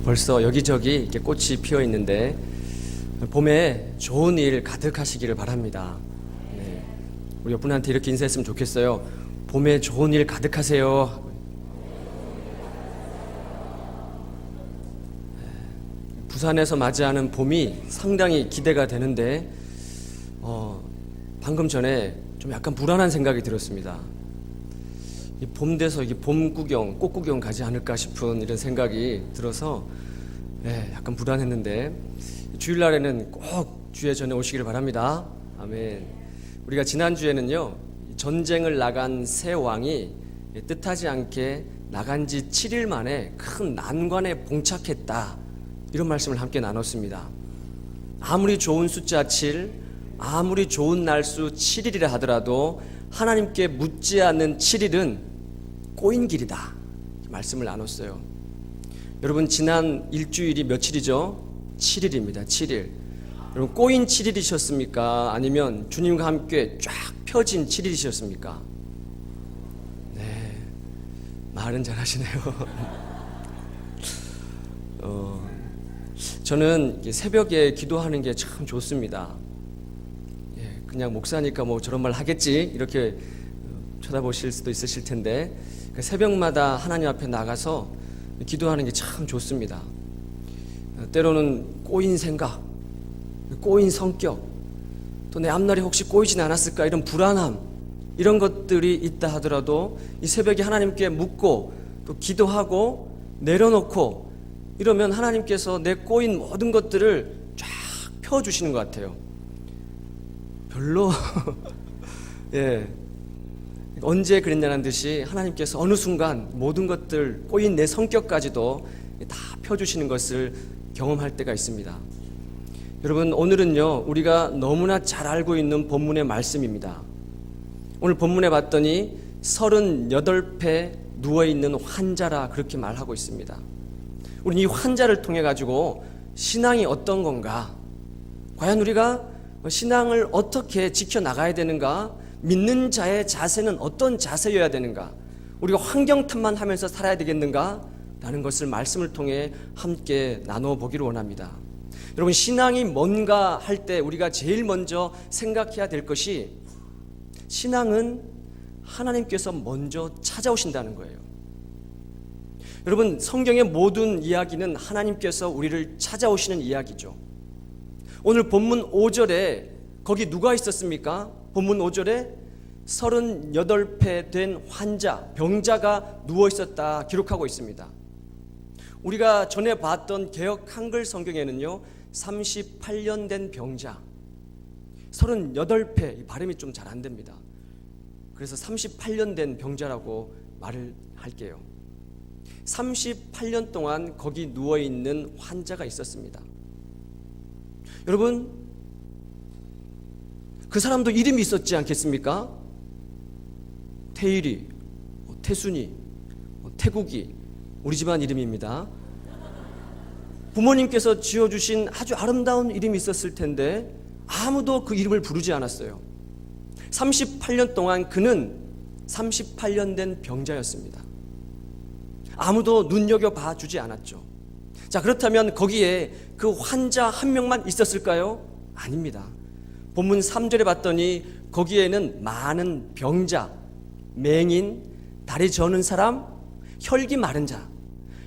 벌써 여기저기 이렇게 꽃이 피어 있는데 봄에 좋은 일 가득하시기를 바랍니다. 네. 우리 옆 분한테 이렇게 인사했으면 좋겠어요. 봄에 좋은 일 가득하세요. 부산에서 맞이하는 봄이 상당히 기대가 되는데 방금 전에 좀 약간 불안한 생각이 들었습니다. 이 봄 돼서 이게 봄 구경, 꽃 구경 가지 않을까 싶은 이런 생각이 들어서 약간 불안했는데 주일날에는 꼭 주에 전에 오시기를 바랍니다. 아멘. 우리가 지난주에는요, 전쟁을 나간 새 왕이 뜻하지 않게 나간 지 7일 만에 큰 난관에 봉착했다, 이런 말씀을 함께 나눴습니다. 아무리 좋은 숫자 7, 아무리 좋은 날수 7일이라 하더라도 하나님께 묻지 않는 7일은 꼬인 길이다, 말씀을 나눴어요. 여러분, 지난 일주일이 며칠이죠? 7일입니다. 7일. 여러분, 꼬인 7일이셨습니까? 아니면 주님과 함께 쫙 펴진 7일이셨습니까? 네, 말은 잘하시네요. 저는 새벽에 기도하는 게 참 좋습니다. 그냥 목사니까 뭐 저런 말 하겠지, 이렇게 쳐다보실 수도 있으실 텐데, 새벽마다 하나님 앞에 나가서 기도하는 게 참 좋습니다. 때로는 꼬인 생각, 꼬인 성격, 또 내 앞날이 혹시 꼬이진 않았을까, 이런 불안함, 이런 것들이 있다 하더라도 이 새벽에 하나님께 묻고 또 기도하고 내려놓고 이러면 하나님께서 내 꼬인 모든 것들을 쫙 펴주시는 것 같아요. 별로 언제 그랬냐는 듯이 하나님께서 어느 순간 모든 것들, 꼬인 내 성격까지도 다 펴주시는 것을 경험할 때가 있습니다. 여러분, 오늘은요, 우리가 너무나 잘 알고 있는 본문의 말씀입니다. 오늘 본문에 봤더니 38배 누워있는 환자라, 그렇게 말하고 있습니다. 우리는 이 환자를 통해 가지고 신앙이 어떤 건가, 과연 우리가 신앙을 어떻게 지켜나가야 되는가, 믿는 자의 자세는 어떤 자세여야 되는가, 우리가 환경 탓만 하면서 살아야 되겠는가 라는 것을 말씀을 통해 함께 나눠보기를 원합니다. 여러분, 신앙이 뭔가 할 때 우리가 제일 먼저 생각해야 될 것이, 신앙은 하나님께서 먼저 찾아오신다는 거예요. 여러분, 성경의 모든 이야기는 하나님께서 우리를 찾아오시는 이야기죠. 오늘 본문 5절에 거기 누가 있었습니까? 본문 5절에 38배 된 환자, 병자가 누워 있었다 기록하고 있습니다. 우리가 전에 봤던 개역 한글 성경에는요, 38년 된 병자, 38배, 발음이 좀 잘 안 됩니다. 그래서 38년 된 병자라고 말을 할게요. 38년 동안 거기 누워있는 환자가 있었습니다. 여러분, 그 사람도 이름이 있었지 않겠습니까? 태일이, 태순이, 태국이, 우리 집안 이름입니다. 부모님께서 지어주신 아주 아름다운 이름이 있었을 텐데 아무도 그 이름을 부르지 않았어요. 38년 동안 그는 38년 된 병자였습니다. 아무도 눈여겨봐 주지 않았죠. 자, 그렇다면 거기에 그 환자 한 명만 있었을까요? 아닙니다. 본문 3절에 봤더니 거기에는 많은 병자, 맹인, 다리 저는 사람, 혈기 마른 자.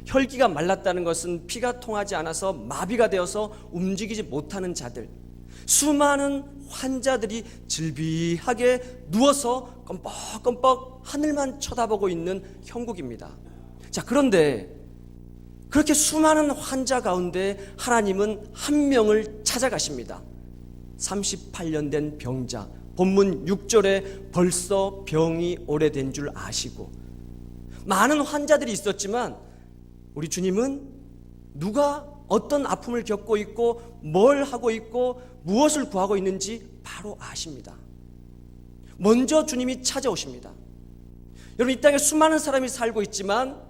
혈기가 말랐다는 것은 피가 통하지 않아서 마비가 되어서 움직이지 못하는 자들, 수많은 환자들이 질비하게 누워서 껌뻑껌뻑 하늘만 쳐다보고 있는 형국입니다. 자, 그런데 그렇게 수많은 환자 가운데 하나님은 한 명을 찾아가십니다. 38년 된 병자, 본문 6절에 벌써 병이 오래된 줄 아시고, 많은 환자들이 있었지만 우리 주님은 누가 어떤 아픔을 겪고 있고 뭘 하고 있고 무엇을 구하고 있는지 바로 아십니다. 먼저 주님이 찾아오십니다. 여러분, 이 땅에 수많은 사람이 살고 있지만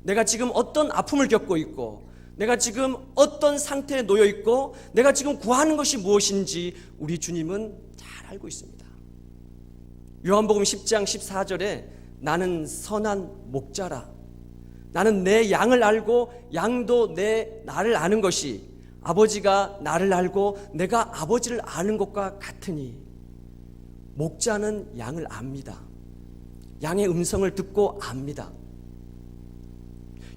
내가 지금 어떤 아픔을 겪고 있고, 내가 지금 어떤 상태에 놓여 있고, 내가 지금 구하는 것이 무엇인지 우리 주님은 잘 알고 있습니다. 요한복음 10장 14절에 나는 선한 목자라, 나는 내 양을 알고 양도 나를 아는 것이 아버지가 나를 알고 내가 아버지를 아는 것과 같으니 목자는 양을 압니다. 양의 음성을 듣고 압니다.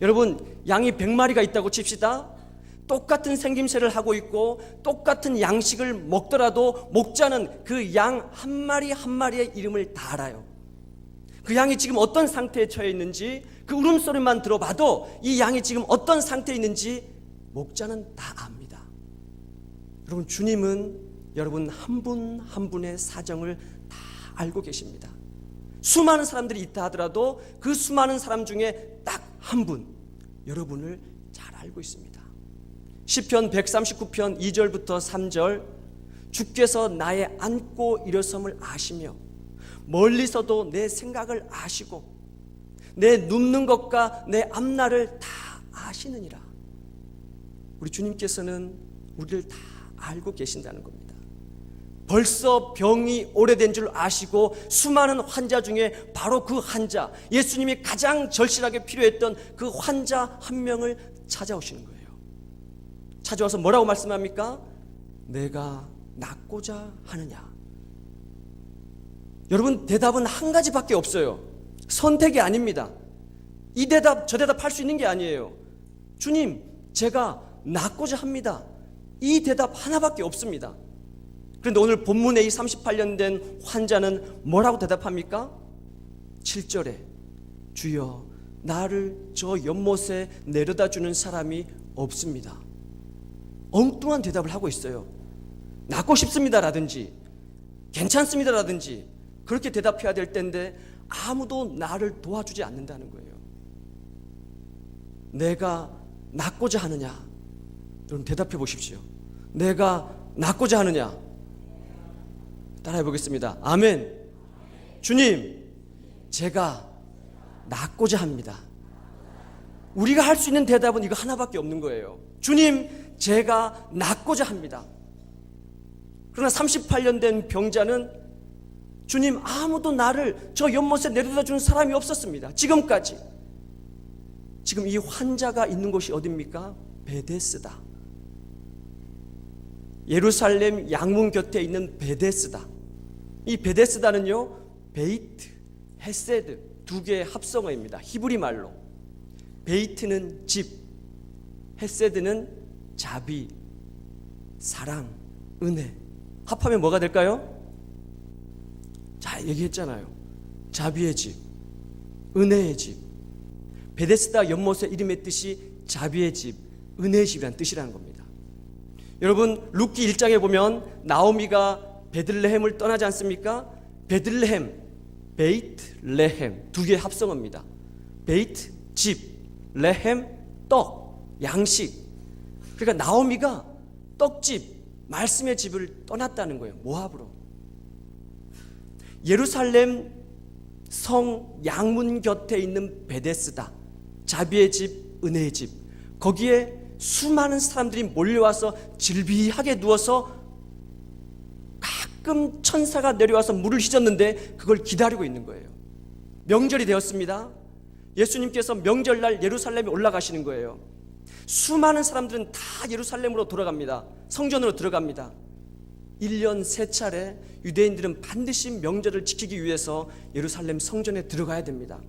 여러분, 양이 100마리가 있다고 칩시다. 똑같은 생김새를 하고 있고 똑같은 양식을 먹더라도 목자는 그 양 한 마리 한 마리의 이름을 다 알아요. 그 양이 지금 어떤 상태에 처해 있는지, 그 울음소리만 들어봐도 이 양이 지금 어떤 상태에 있는지 목자는 다 압니다. 여러분, 주님은 여러분 한 분 한 분의 사정을 다 알고 계십니다. 수많은 사람들이 있다 하더라도 그 수많은 사람 중에 딱 한 분, 여러분을 잘 알고 있습니다. 시편 139편 2절부터 3절, 주께서 나의 앉고 일어섬을 아시며 멀리서도 내 생각을 아시고 내 눕는 것과 내 앞날을 다 아시느니라. 우리 주님께서는 우리를 다 알고 계신다는 겁니다. 벌써 병이 오래된 줄 아시고 수많은 환자 중에 바로 그 환자, 예수님이 가장 절실하게 필요했던 그 환자 한 명을 찾아오시는 거예요. 찾아와서 뭐라고 말씀합니까? 내가 낫고자 하느냐. 여러분, 대답은 한 가지밖에 없어요. 선택이 아닙니다. 이 대답 저 대답 할 수 있는 게 아니에요. 주님, 제가 낫고자 합니다. 이 대답 하나밖에 없습니다. 그런데 오늘 본문의 이 38년 된 환자는 뭐라고 대답합니까? 7절에 주여, 나를 저 연못에 내려다 주는 사람이 없습니다. 엉뚱한 대답을 하고 있어요. 낫고 싶습니다라든지 괜찮습니다라든지 그렇게 대답해야 될 텐데 아무도 나를 도와주지 않는다는 거예요. 내가 낫고자 하느냐? 여러분, 대답해 보십시오. 내가 낫고자 하느냐? 따라해 보겠습니다. 아멘. 주님, 제가 낫고자 합니다. 우리가 할 수 있는 대답은 이거 하나밖에 없는 거예요. 주님, 제가 낫고자 합니다. 그러나 38년 된 병자는 주님, 아무도 나를 저 연못에 내려다 주는 사람이 없었습니다. 지금까지. 지금 이 환자가 있는 곳이 어디입니까? 베데스다. 예루살렘 양문 곁에 있는 베데스다. 이 베데스다는요, 베이트, 헤세드 두 개의 합성어입니다. 히브리 말로. 베이트는 집, 헤세드는 자비, 사랑, 은혜. 합하면 뭐가 될까요? 자, 얘기했잖아요. 자비의 집, 은혜의 집. 베데스다 연못의 이름의 뜻이 자비의 집, 은혜의 집이라는 뜻이라는 겁니다. 여러분, 룻기 1장에 보면 나오미가 베들레헴을 떠나지 않습니까? 베들레헴, 베이트, 레헴 두 개의 합성어입니다. 베이트, 집, 레헴, 떡, 양식. 그러니까 나오미가 떡집, 말씀의 집을 떠났다는 거예요. 모압으로. 예루살렘 성 양문 곁에 있는 베데스다, 자비의 집, 은혜의 집. 거기에 수많은 사람들이 몰려와서 질비하게 누워서 가끔 천사가 내려와서 물을 휘젓는데 그걸 기다리고 있는 거예요. 명절이 되었습니다. 예수님께서 명절날 예루살렘에 올라가시는 거예요. 수많은 사람들은 다 예루살렘으로 돌아갑니다. 성전으로 들어갑니다. 1년 3차례 유대인들은 반드시 명절을 지키기 위해서 예루살렘 성전에 들어가야 됩니다.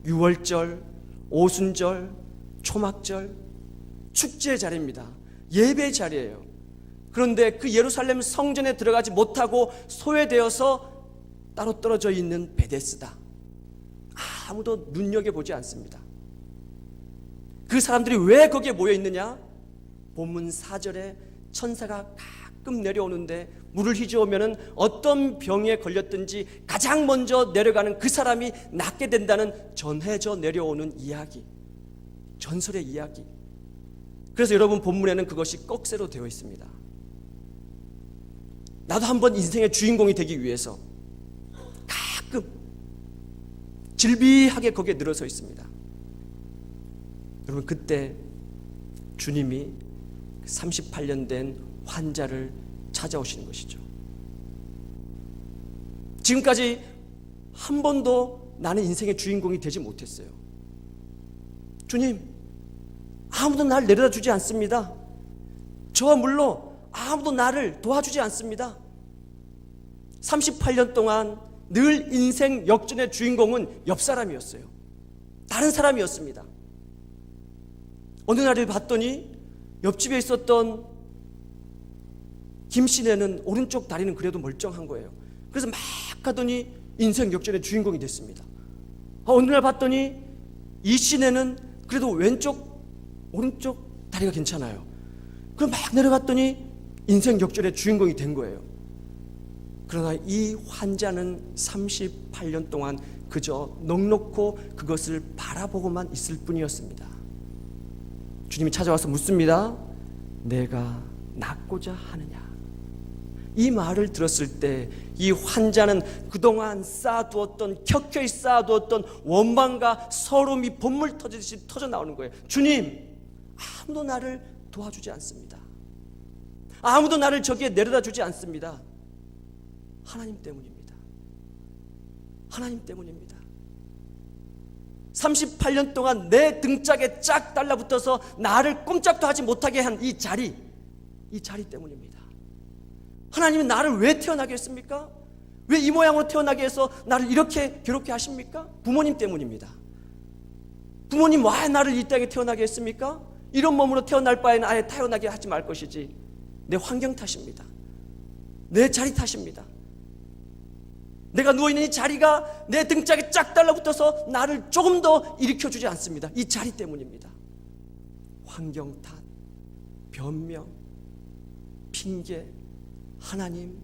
유월절, 오순절, 초막절, 축제의 자리입니다. 예배의 자리예요. 그런데 그 예루살렘 성전에 들어가지 못하고 소외되어서 따로 떨어져 있는 베데스다. 아무도 눈여겨보지 않습니다. 그 사람들이 왜 거기에 모여 있느냐? 본문 4절에 천사가 가끔 내려오는데 물을 휘저으면 어떤 병에 걸렸든지 가장 먼저 내려가는 그 사람이 낫게 된다는 전해져 내려오는 이야기, 전설의 이야기. 그래서 여러분, 본문에는 그것이 꺽쇠로 되어 있습니다. 나도 한번 인생의 주인공이 되기 위해서 가끔 질비하게 거기에 늘어서 있습니다. 여러분, 그때 주님이 38년 된 환자를 찾아오시는 것이죠. 지금까지 한 번도 나는 인생의 주인공이 되지 못했어요. 주님, 아무도 나를 내려다 주지 않습니다. 저와 물론 아무도 나를 도와주지 않습니다. 38년 동안 늘 인생 역전의 주인공은 옆 사람이었어요. 다른 사람이었습니다. 어느 날을 봤더니 옆집에 있었던 김 씨네는 오른쪽 다리는 그래도 멀쩡한 거예요. 그래서 막 가더니 인생 역전의 주인공이 됐습니다. 어느 날 봤더니 이 씨네는 그래도 오른쪽 다리가 괜찮아요. 그럼 막 내려갔더니 인생 역전의 주인공이 된 거예요. 그러나 이 환자는 38년 동안 그저 넋놓고 그것을 바라보고만 있을 뿐이었습니다. 주님이 찾아와서 묻습니다. 내가 낫고자 하느냐? 이 말을 들었을 때 이 환자는 그동안 쌓아두었던, 켜켜이 쌓아두었던 원망과 서러움이 본물 터지듯이 터져 나오는 거예요. 주님, 아무도 나를 도와주지 않습니다. 아무도 나를 저기에 내려다 주지 않습니다. 하나님 때문입니다. 하나님 때문입니다. 38년 동안 내 등짝에 쫙 달라붙어서 나를 꼼짝도 하지 못하게 한 이 자리 때문입니다. 하나님은 나를 왜 태어나게 했습니까? 왜 이 모양으로 태어나게 해서 나를 이렇게 괴롭게 하십니까? 부모님 때문입니다. 부모님 왜 나를 이 땅에 태어나게 했습니까? 이런 몸으로 태어날 바에는 아예 태어나게 하지 말 것이지. 내 환경 탓입니다. 내 자리 탓입니다. 내가 누워있는 이 자리가 내 등짝에 쫙 달라붙어서 나를 조금 더 일으켜주지 않습니다. 이 자리 때문입니다. 환경 탓, 변명, 핑계, 하나님,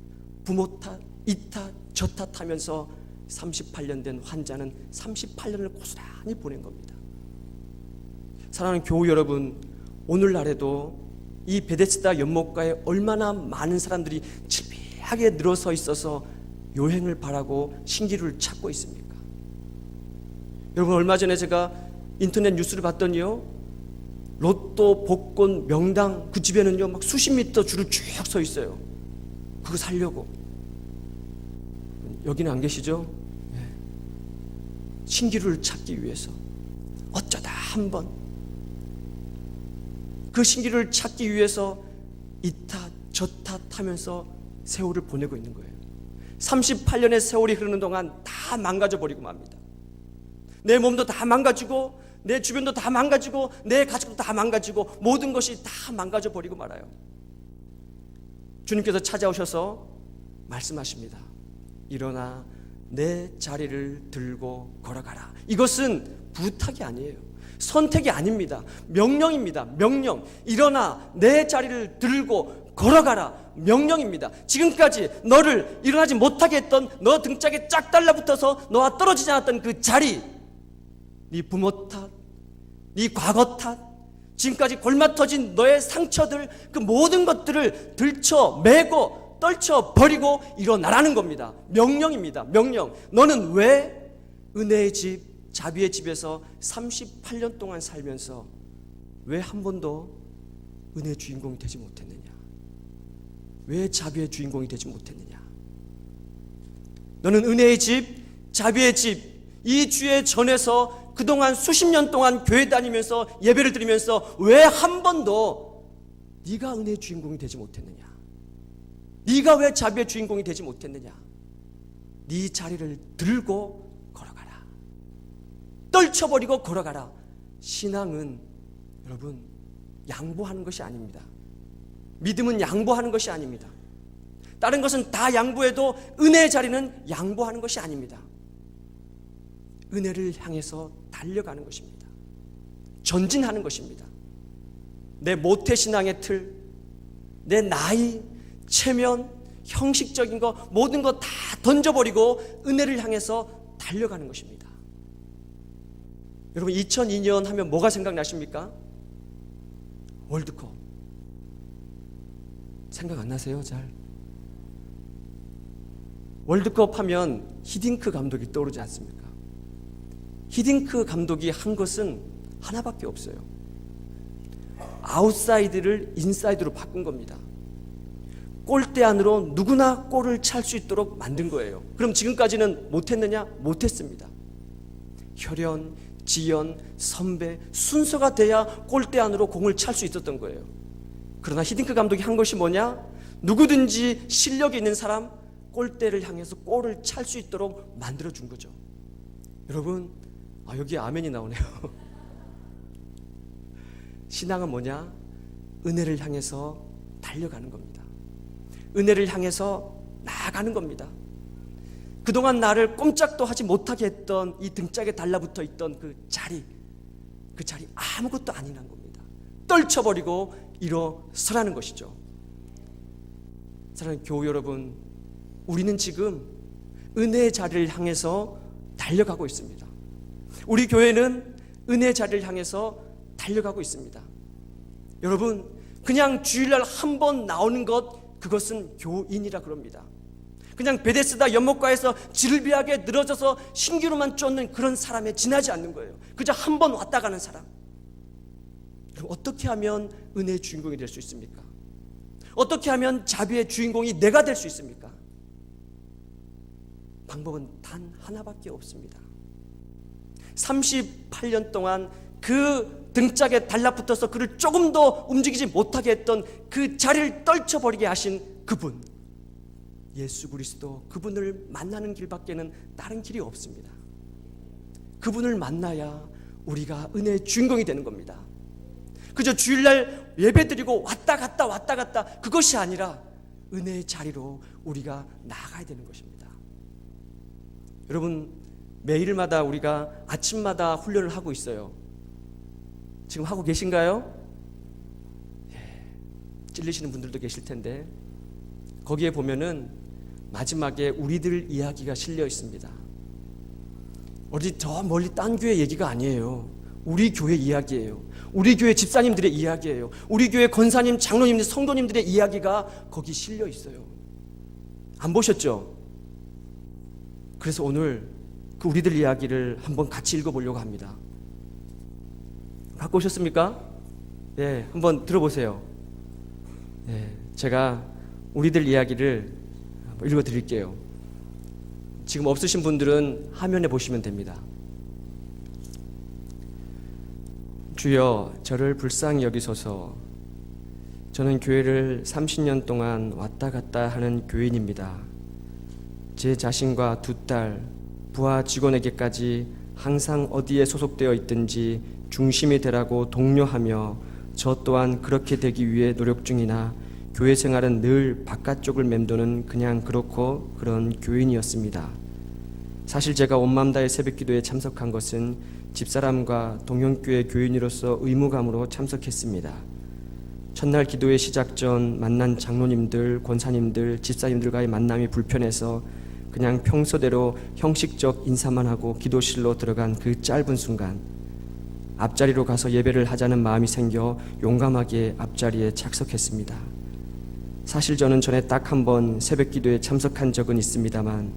부모 탓, 이 탓, 저 탓하면서 38년 된 환자는 38년을 고스란히 보낸 겁니다. 사랑하는 교우 여러분, 오늘날에도 이 베데스다 연못가에 얼마나 많은 사람들이 질비하게 늘어서 있어서 요행을 바라고 신기루를 찾고 있습니까? 여러분, 얼마 전에 제가 인터넷 뉴스를 봤더니요, 로또, 복권, 명당 그 집에는요 막 수십 미터 줄을 쭉 서 있어요. 그거 살려고. 여기는 안 계시죠? 네. 신기루를 찾기 위해서 어쩌다 한번 그 신기루를 찾기 위해서 이 탓, 저 탓 하면서 세월을 보내고 있는 거예요. 38년의 세월이 흐르는 동안 다 망가져 버리고 맙니다. 내 몸도 다 망가지고, 내 주변도 다 망가지고, 내 가족도 다 망가지고, 모든 것이 다 망가져 버리고 말아요. 주님께서 찾아오셔서 말씀하십니다. 일어나 내 자리를 들고 걸어가라. 이것은 부탁이 아니에요. 선택이 아닙니다. 명령입니다. 명령. 일어나 내 자리를 들고 걸어가라. 명령입니다. 지금까지 너를 일어나지 못하게 했던, 너 등짝에 쫙 달라붙어서 너와 떨어지지 않았던 그 자리, 네 부모 탓, 네 과거 탓, 지금까지 골마터진 너의 상처들, 그 모든 것들을 들쳐매고 떨쳐버리고 일어나라는 겁니다. 명령입니다. 명령. 너는 왜 은혜의 집, 자비의 집에서 38년 동안 살면서 왜 한 번도 은혜의 주인공이 되지 못했느냐? 왜 자비의 주인공이 되지 못했느냐? 너는 은혜의 집, 자비의 집, 이 주의 전에서 그동안 수십 년 동안 교회 다니면서 예배를 드리면서 왜 한 번도 네가 은혜의 주인공이 되지 못했느냐? 네가 왜 자비의 주인공이 되지 못했느냐? 네 자리를 들고 걸어가라. 떨쳐버리고 걸어가라. 신앙은 여러분 양보하는 것이 아닙니다. 믿음은 양보하는 것이 아닙니다. 다른 것은 다 양보해도 은혜의 자리는 양보하는 것이 아닙니다. 은혜를 향해서 달려가는 것입니다. 전진하는 것입니다. 내 모태신앙의 틀, 내 나이, 체면, 형식적인 거 모든 거 다 던져버리고 은혜를 향해서 달려가는 것입니다. 여러분 2002년 하면 뭐가 생각나십니까? 월드컵. 생각 안 나세요? 잘. 월드컵 하면 히딩크 감독이 떠오르지 않습니까? 히딩크 감독이 한 것은 하나밖에 없어요. 아웃사이드를 인사이드로 바꾼 겁니다. 골대 안으로 누구나 골을 찰 수 있도록 만든 거예요. 그럼 지금까지는 못했느냐? 못했습니다. 혈연, 지연, 선배, 순서가 돼야 골대 안으로 공을 찰 수 있었던 거예요. 그러나 히딩크 감독이 한 것이 뭐냐? 누구든지 실력이 있는 사람 골대를 향해서 골을 찰 수 있도록 만들어준 거죠. 여러분, 여기 아멘이 나오네요. 신앙은 뭐냐? 은혜를 향해서 달려가는 겁니다. 은혜를 향해서 나아가는 겁니다. 그동안 나를 꼼짝도 하지 못하게 했던 이 등짝에 달라붙어 있던 그 자리 아무것도 아니란 겁니다. 떨쳐버리고 일어서라는 것이죠. 사랑하는 교우 여러분, 우리는 지금 은혜의 자리를 향해서 달려가고 있습니다. 우리 교회는 은혜의 자리를 향해서 달려가고 있습니다. 여러분, 그냥 주일날 한 번 나오는 것, 그것은 교인이라 그럽니다. 그냥 베데스다 연못가에서 질비하게 늘어져서 신기루만 쫓는 그런 사람에 지나지 않는 거예요. 그저 한 번 왔다 가는 사람. 그럼 어떻게 하면 은혜의 주인공이 될 수 있습니까? 어떻게 하면 자비의 주인공이 내가 될 수 있습니까? 방법은 단 하나밖에 없습니다. 38년 동안 그 등짝에 달라붙어서 그를 조금 더 움직이지 못하게 했던 그 자리를 떨쳐버리게 하신 그분, 예수 그리스도, 그분을 만나는 길밖에는 다른 길이 없습니다. 그분을 만나야 우리가 은혜의 주인공이 되는 겁니다. 그저 주일날 예배드리고 왔다 갔다 그것이 아니라 은혜의 자리로 우리가 나아가야 되는 것입니다. 여러분, 매일마다 우리가 아침마다 훈련을 하고 있어요. 지금 하고 계신가요? 찔리시는 분들도 계실 텐데, 거기에 보면은 마지막에 우리들 이야기가 실려 있습니다. 어디 저 멀리 딴 교회 얘기가 아니에요. 우리 교회 이야기예요. 우리 교회 집사님들의 이야기예요. 우리 교회 권사님, 장로님들, 성도님들의 이야기가 거기 실려 있어요. 안 보셨죠? 그래서 오늘 그 우리들 이야기를 한번 같이 읽어보려고 합니다. 갖고 오셨습니까? 네, 한번 들어보세요. 네, 제가 우리들 이야기를 읽어드릴게요. 지금 없으신 분들은 화면에 보시면 됩니다. 주여, 저를 불쌍히 여기소서. 저는 교회를 30년 동안 왔다 갔다 하는 교인입니다. 제 자신과 두 딸, 부하 직원에게까지 항상 어디에 소속되어 있든지 중심이 되라고 독려하며 저 또한 그렇게 되기 위해 노력 중이나 교회 생활은 늘 바깥쪽을 맴도는 그냥 그렇고 그런 교인이었습니다. 사실 제가 온마음 다해 새벽기도에 참석한 것은 집사람과 동영교회 교인으로서 의무감으로 참석했습니다. 첫날 기도의 시작 전 만난 장로님들, 권사님들, 집사님들과의 만남이 불편해서 그냥 평소대로 형식적 인사만 하고 기도실로 들어간 그 짧은 순간, 앞자리로 가서 예배를 하자는 마음이 생겨 용감하게 앞자리에 착석했습니다. 사실 저는 전에 딱 한 번 새벽 기도에 참석한 적은 있습니다만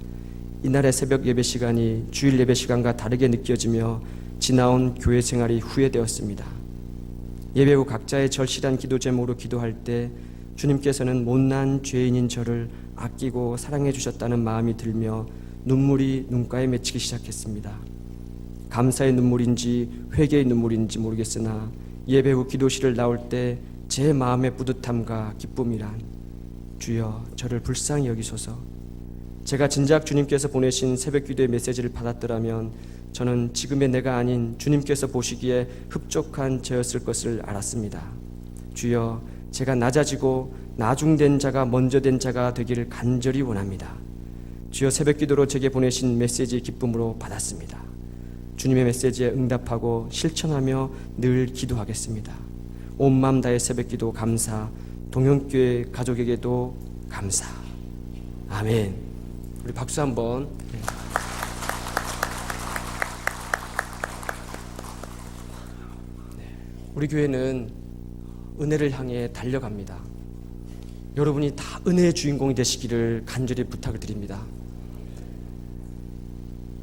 이날의 새벽 예배 시간이 주일 예배 시간과 다르게 느껴지며 지나온 교회 생활이 후회되었습니다. 예배 후 각자의 절실한 기도 제목으로 기도할 때 주님께서는 못난 죄인인 저를 아끼고 사랑해 주셨다는 마음이 들며 눈물이 눈가에 맺히기 시작했습니다. 감사의 눈물인지 회개의 눈물인지 모르겠으나 예배 후 기도실을 나올 때 제 마음의 뿌듯함과 기쁨이란, 주여 저를 불쌍히 여기소서. 제가 진작 주님께서 보내신 새벽기도의 메시지를 받았더라면 저는 지금의 내가 아닌 주님께서 보시기에 흡족한 저였을 것을 알았습니다. 주여, 제가 낮아지고 나중된 자가 먼저 된 자가 되기를 간절히 원합니다. 주여, 새벽기도로 제게 보내신 메시지 기쁨으로 받았습니다. 주님의 메시지에 응답하고 실천하며 늘 기도하겠습니다. 온 마음 다해 새벽기도 감사, 동영교회 가족에게도 감사. 아멘. 우리 박수 한번. 우리 교회는 은혜를 향해 달려갑니다. 여러분이 다 은혜의 주인공이 되시기를 간절히 부탁을 드립니다.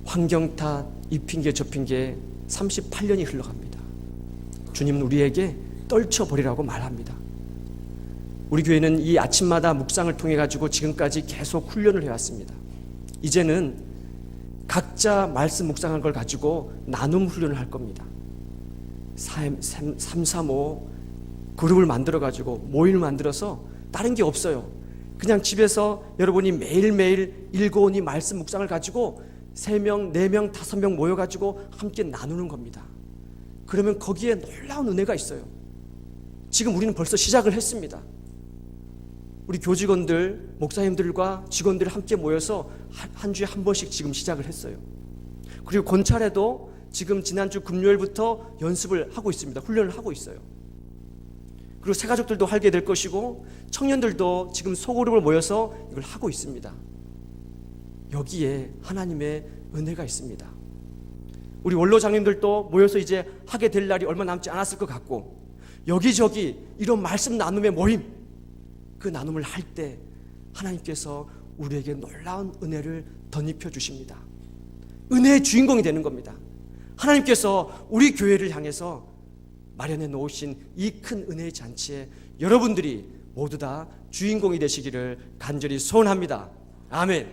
환경 탓, 이 핑계 저 핑계 38년이 흘러갑니다. 주님은 우리에게 떨쳐버리라고 말합니다. 우리 교회는 이 아침마다 묵상을 통해 가지고 지금까지 계속 훈련을 해왔습니다. 이제는 각자 말씀 묵상한 걸 가지고 나눔 훈련을 할 겁니다. 335 그룹을 만들어 가지고 모임을 만들어서 다른 게 없어요. 그냥 집에서 여러분이 매일매일 읽어온 이 말씀 묵상을 가지고 3명, 4명, 5명 모여가지고 함께 나누는 겁니다. 그러면 거기에 놀라운 은혜가 있어요. 지금 우리는 벌써 시작을 했습니다. 우리 교직원들, 목사님들과 직원들이 함께 모여서 한 주에 한 번씩 지금 시작을 했어요. 그리고 권찰에도 지금 지난주 금요일부터 연습을 하고 있습니다. 훈련을 하고 있어요. 그리고 새가족들도 하게 될 것이고 청년들도 지금 소그룹을 모여서 이걸 하고 있습니다. 여기에 하나님의 은혜가 있습니다. 우리 원로 장님들도 모여서 이제 하게 될 날이 얼마 남지 않았을 것 같고 여기저기 이런 말씀 나눔의 모임, 그 나눔을 할 때 하나님께서 우리에게 놀라운 은혜를 덧입혀 주십니다. 은혜의 주인공이 되는 겁니다. 하나님께서 우리 교회를 향해서 마련해 놓으신 이 큰 은혜의 잔치에 여러분들이 모두 다 주인공이 되시기를 간절히 소원합니다. 아멘.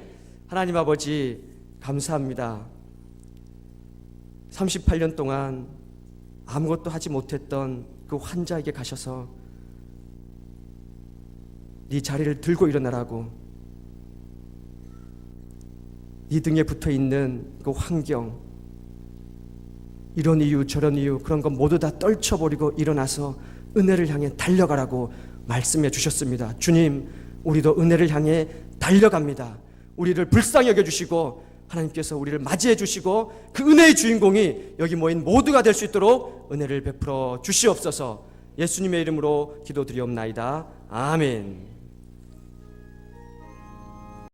하나님 아버지 감사합니다. 38년 동안 아무것도 하지 못했던 그 환자에게 가셔서 네 자리를 들고 일어나라고, 네 등에 붙어있는 그 환경, 이런 이유 저런 이유 그런 건 모두 다 떨쳐버리고 일어나서 은혜를 향해 달려가라고 말씀해 주셨습니다. 주님, 우리도 은혜를 향해 달려갑니다. 우리를 불쌍히 여겨주시고 하나님께서 우리를 맞이해 주시고 그 은혜의 주인공이 여기 모인 모두가 될 수 있도록 은혜를 베풀어 주시옵소서. 예수님의 이름으로 기도드리옵나이다. 아멘.